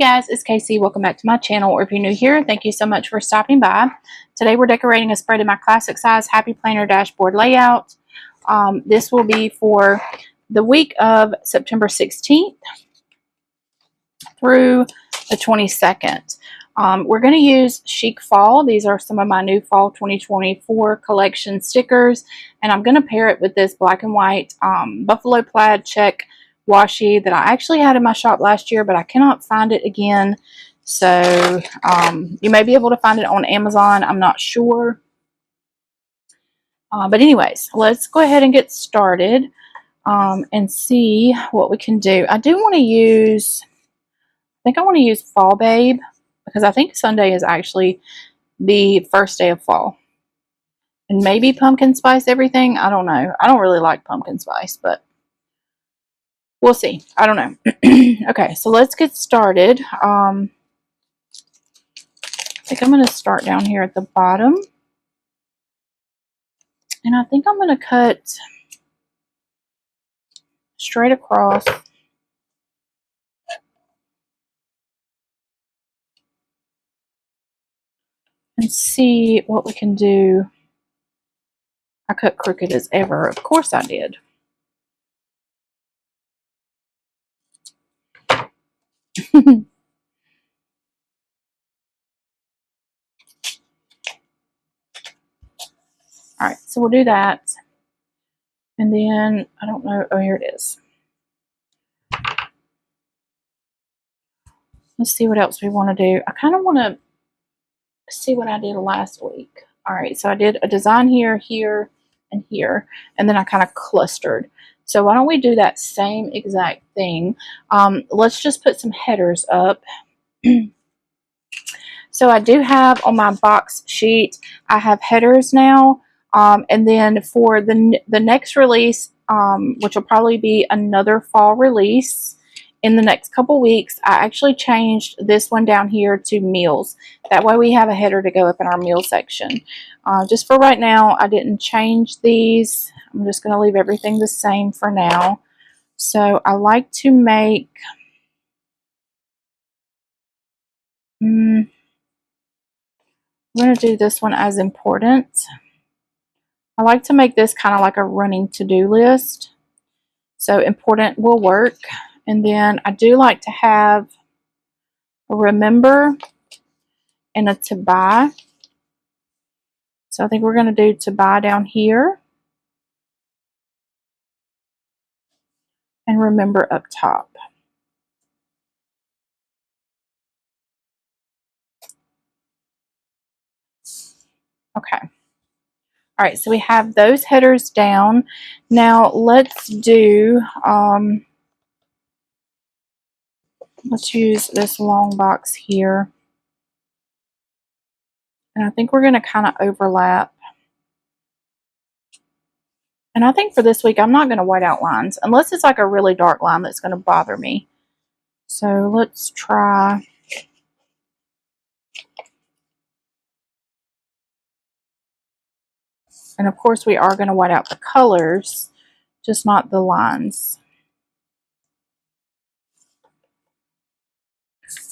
guys, it's Casey. Welcome back to my channel, or if you're new here, thank you so much for stopping by. Today we're decorating a spread in my classic size Happy Planner dashboard layout. This will be for the week of September 16th through the 22nd. We're going to use Chic Fall. These are some of my new Fall 2024 collection stickers, and I'm going to pair it with this black and white buffalo plaid check washi that I actually had in my shop last year, but I cannot find it again. So you may be able to find it on Amazon. I'm not sure. But anyways, let's go ahead and get started and see what we can do. I do want to use, I think I want to use Fall Babe, because I think Sunday is actually the first day of fall. And maybe pumpkin spice everything. I don't know. I don't really like pumpkin spice, but we'll see. I don't know. Okay, so let's get started. I think I'm going to start down here at the bottom. And I think I'm going to cut straight across. And see what we can do. I cut crooked as ever. Of course I did. Alright, so we'll do that. And then, I don't know, oh, here it is. Let's see what else we want to do. I kind of want to see what I did last week. Alright, so I did a design here, here, and here. And then I kind of clustered. So why don't we do that same exact thing. Let's just put some headers up. So I do have on my box sheet, I have headers now. And then for the next release, which will probably be another fall release in the next couple weeks, I actually changed this one down here to meals. That way we have a header to go up in our meal section. Just for right now, I didn't change these. I'm just going to leave everything the same for now. So I like to make... I'm going to do this one as important. I like to make this kind of like a running to-do list. So important will work. And then I do like to have a remember and a to buy. So I think we're going to do to buy down here. And remember up top. Okay. All right, so we have those headers down. Now let's do, let's use this long box here. And I think we're going to kind of overlap. And I think for this week, I'm not going to white out lines, unless it's like a really dark line that's going to bother me. So let's try. And of course, we are going to white out the colors, just not the lines.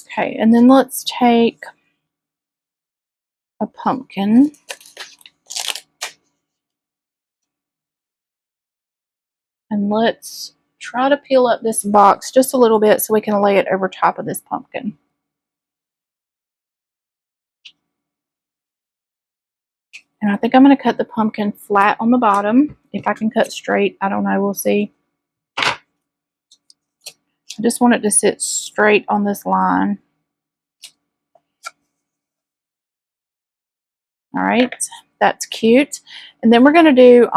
Okay, and then let's take a pumpkin. And let's try to peel up this box just a little bit so we can lay it over top of this pumpkin. And I think I'm going to cut the pumpkin flat on the bottom. If I can cut straight, I don't know, we'll see. I just want it to sit straight on this line. All right, that's cute. And then we're going to do,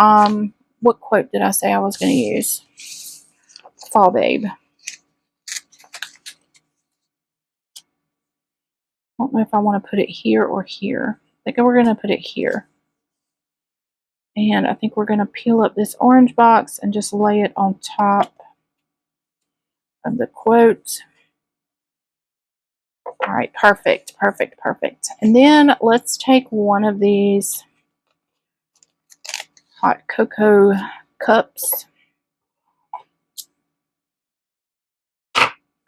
what quote did I say I was going to use? Fall Babe. I don't know if I want to put it here or here. I think we're going to put it here. And I think we're going to peel up this orange box and just lay it on top of the quote. All right, perfect, perfect, perfect. And then let's take one of these hot cocoa cups.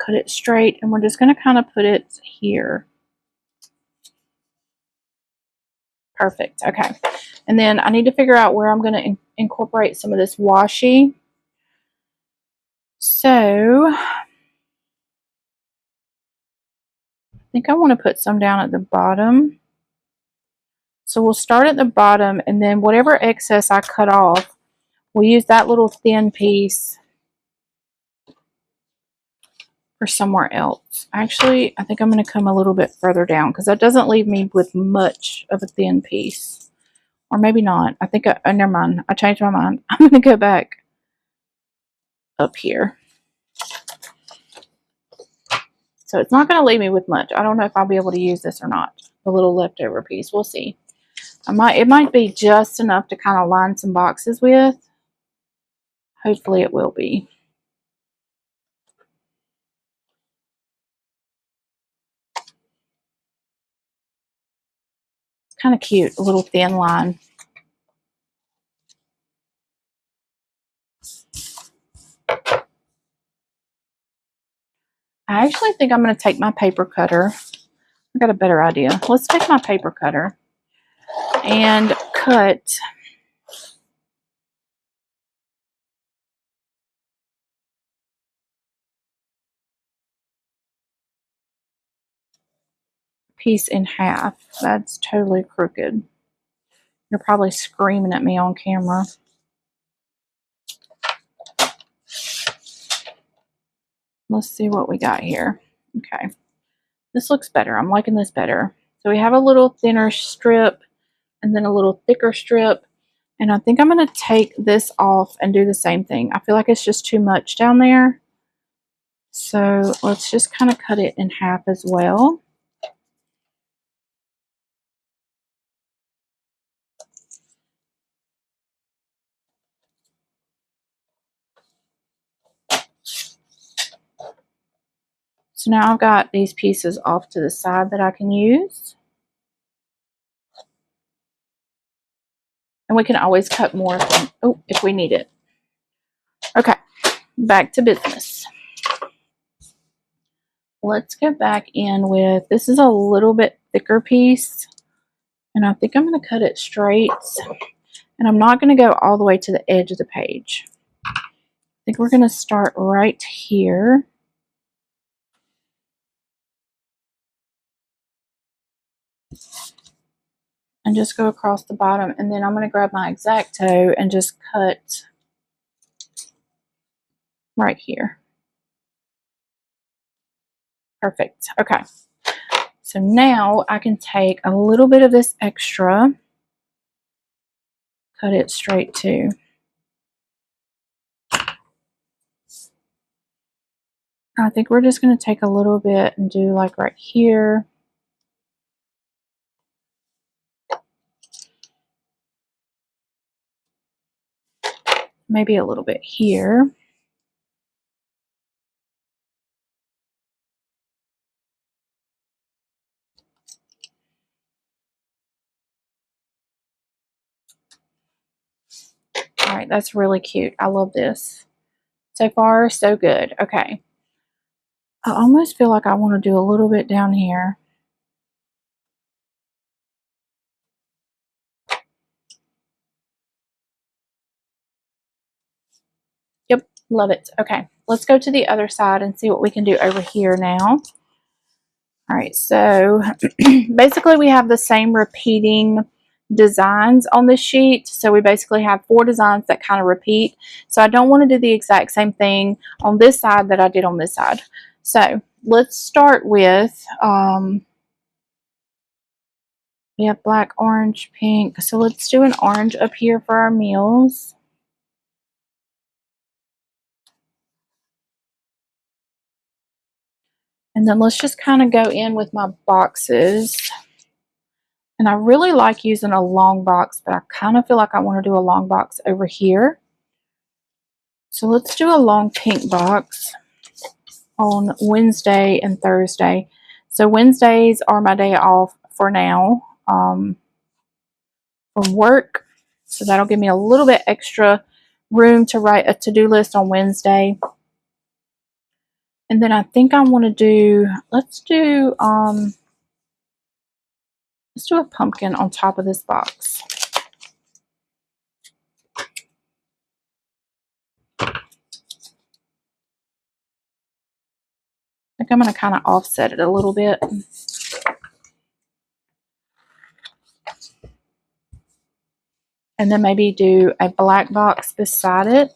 cut it straight, and we're just going to kind of put it here. Perfect. Okay. And then I need to figure out where I'm going to incorporate some of this washi. So I think I want to put some down at the bottom. So we'll start at the bottom, and then whatever excess I cut off, we'll use that little thin piece for somewhere else. Actually, I think I'm going to come a little bit further down because that doesn't leave me with much of a thin piece. Or maybe not. I think, never mind. I changed my mind. I'm going to go back up here. So it's not going to leave me with much. I don't know if I'll be able to use this or not. The little leftover piece. We'll see. It might be just enough to kind of line some boxes with. Hopefully it will be. It's kind of cute, a little thin line. I actually think I'm going to take my paper cutter. I got a better idea. Let's take my paper cutter and cut piece in half. That's totally crooked. You're probably screaming at me on camera. Let's see what we got here. Okay. This looks better. I'm liking this better. So we have a little thinner strip and then a little thicker strip. And I think I'm going to take this off and do the same thing. I feel like it's just too much down there. So let's just kind of cut it in half as well. So now I've got these pieces off to the side that I can use. And we can always cut more if we need it. Okay, back to business. Let's go back in with, this is a little bit thicker piece. And I think I'm going to cut it straight. And I'm not going to go all the way to the edge of the page. I think we're going to start right here. And just go across the bottom. And then I'm going to grab my X-Acto and just cut right here. Perfect. Okay. So now I can take a little bit of this extra, cut it straight too. I think we're just going to take a little bit and do like right here. Maybe a little bit here. All right, that's really cute. I love this. So far, so good. Okay. I almost feel like I want to do a little bit down here. Yep, love it. Okay, let's go to the other side and see what we can do over here now. All right, so basically we have the same repeating designs on this sheet. So we basically have 4 designs that kind of repeat. So I don't want to do the exact same thing on this side that I did on this side. So let's start with, we have black, orange, pink. So let's do an orange up here for our meals. And then let's just kind of go in with my boxes. And I really like using a long box, but I kind of feel like I want to do a long box over here. So let's do a long pink box on Wednesday and Thursday. So Wednesdays are my day off for now from work. So that'll give me a little bit extra room to write a to-do list on Wednesday. And then I think I want to do, let's do a pumpkin on top of this box. I think I'm going to kind of offset it a little bit. And then maybe do a black box beside it.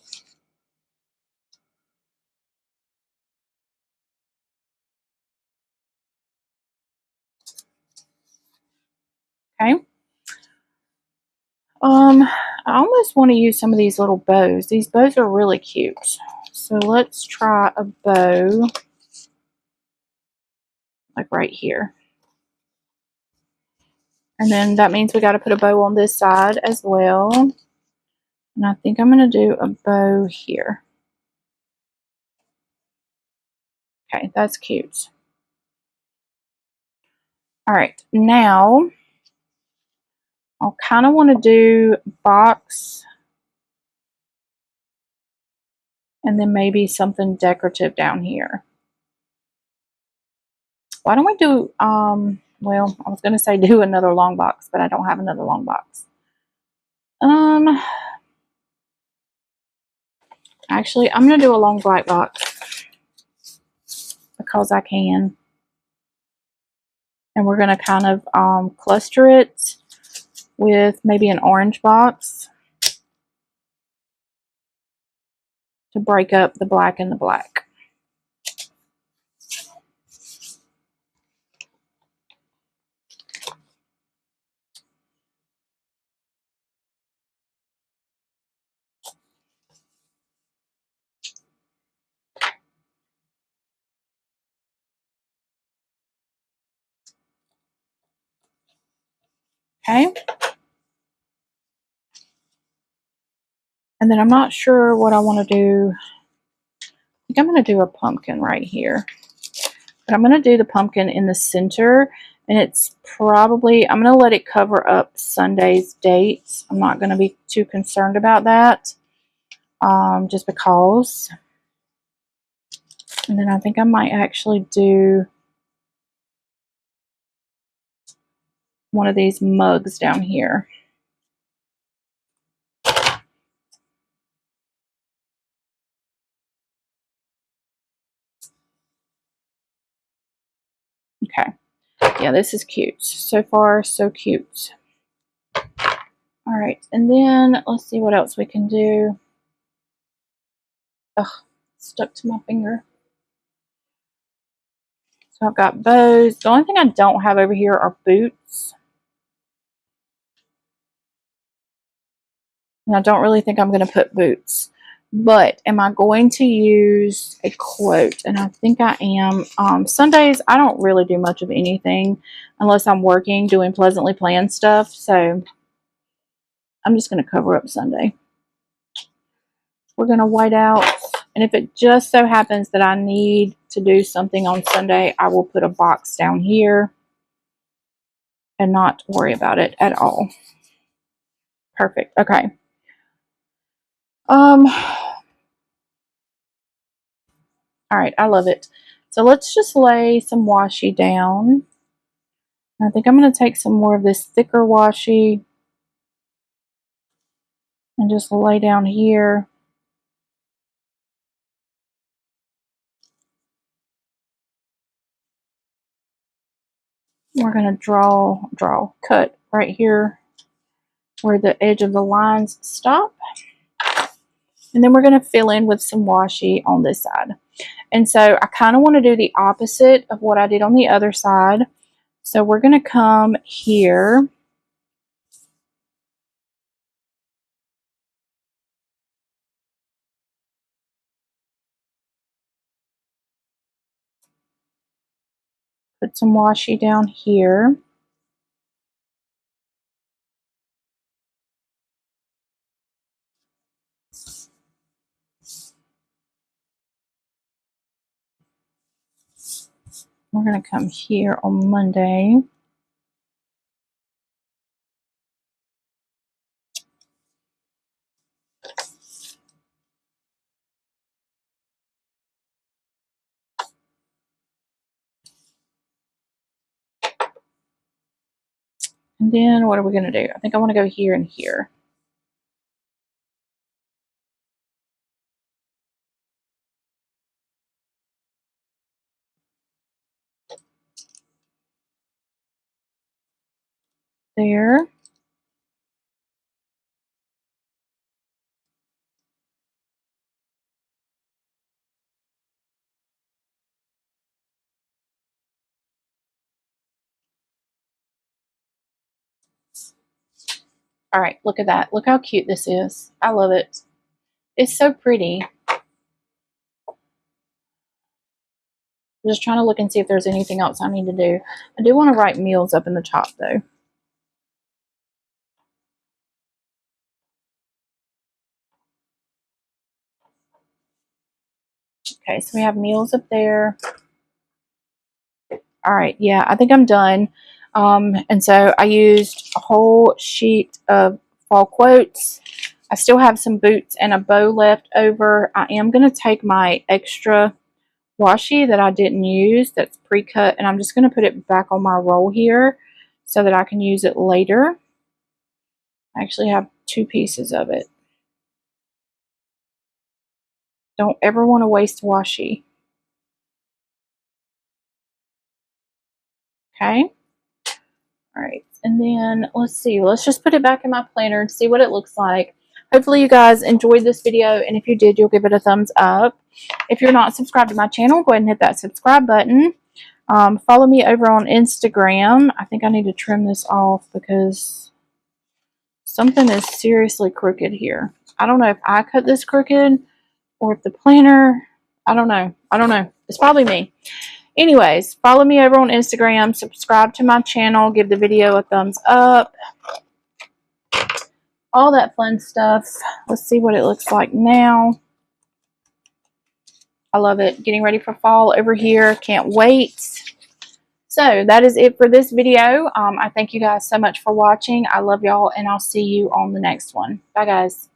Okay. I almost want to use some of these little bows. These bows are really cute. So let's try a bow like right here. And then that means we got to put a bow on this side as well. And I think I'm going to do a bow here. Okay, that's cute. All right, now I'll kind of want to do box and then maybe something decorative down here. Why don't we do, well, I was going to say do another long box, but I don't have another long box. Actually, I'm going to do a long black box because I can. And we're going to kind of cluster it with maybe an orange box to break up the black and the black. Okay. And then I'm not sure what I want to do. I think I'm going to do a pumpkin right here. But I'm going to do the pumpkin in the center. And it's probably, I'm going to let it cover up Sunday's dates. I'm not going to be too concerned about that. Just because. And then I think I might actually do one of these mugs down here. Okay. Yeah, this is cute. So far, so cute. All right. And then let's see what else we can do. Ugh, stuck to my finger. So I've got bows. The only thing I don't have over here are boots. And I don't really think I'm going to put boots. But am I going to use a quote? And I think I am. Sundays, I don't really do much of anything unless I'm working, doing pleasantly planned stuff. So I'm just going to cover up Sunday. We're going to white out. And if it just so happens that I need to do something on Sunday, I will put a box down here and not worry about it at all. Perfect. Okay. All right, I love it. So let's just lay some washi down. I think I'm going to take some more of this thicker washi and just lay down here. We're going to cut right here where the edge of the lines stop. And then we're going to fill in with some washi on this side. And so I kind of want to do the opposite of what I did on the other side. So we're going to come here. Put some washi down here. We're going to come here on Monday. And then what are we going to do? I think I want to go here and here. There. All right, look at that. Look how cute this is. I love it. It's so pretty. I'm just trying to look and see if there's anything else I need to do. I do want to write meals up in the top though. Okay, so we have meals up there. All right, yeah, I think I'm done. And so I used a whole sheet of fall quotes. I still have some boots and a bow left over. I am going to take my extra washi that I didn't use that's pre-cut, and I'm just going to put it back on my roll here so that I can use it later. I actually have 2 pieces of it. Don't ever want to waste washi. Okay. All right. And then let's see. Let's just put it back in my planner and see what it looks like. Hopefully you guys enjoyed this video, and if you did, you'll give it a thumbs up. If you're not subscribed to my channel, go ahead and hit that subscribe button. Follow me over on Instagram. I think I need to trim this off because something is seriously crooked here. I don't know if I cut this crooked or if the planner, I don't know. It's probably me. Anyways, follow me over on Instagram, subscribe to my channel, give the video a thumbs up, all that fun stuff. Let's see what it looks like now. I love it. Getting ready for fall over here. Can't wait. So that is it for this video. I thank you guys so much for watching. I love y'all, and I'll see you on the next one. Bye, guys.